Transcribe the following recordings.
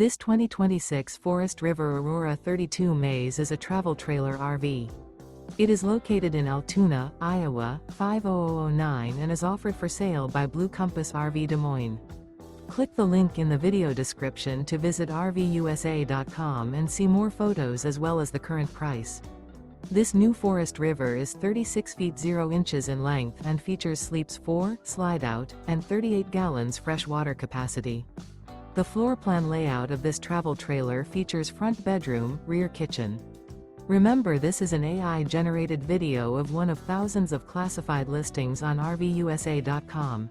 This 2026 Forest River Aurora 32 Maze is a travel trailer RV. It is located in Altoona, Iowa, 50009 and is offered for sale by Blue Compass RV Des Moines. Click the link in the video description to visit RVUSA.com and see more photos as well as the current price. This new Forest River is 36 feet 0 inches in length and features sleeps 4, Slideout, and 38 gallons fresh water capacity. The floor plan layout of this travel trailer features front bedroom, rear kitchen. Remember, this is an AI-generated video of one of thousands of classified listings on RVUSA.com.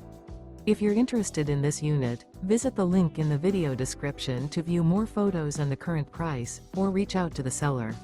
If you're interested in this unit, visit the link in the video description to view more photos and the current price, or reach out to the seller.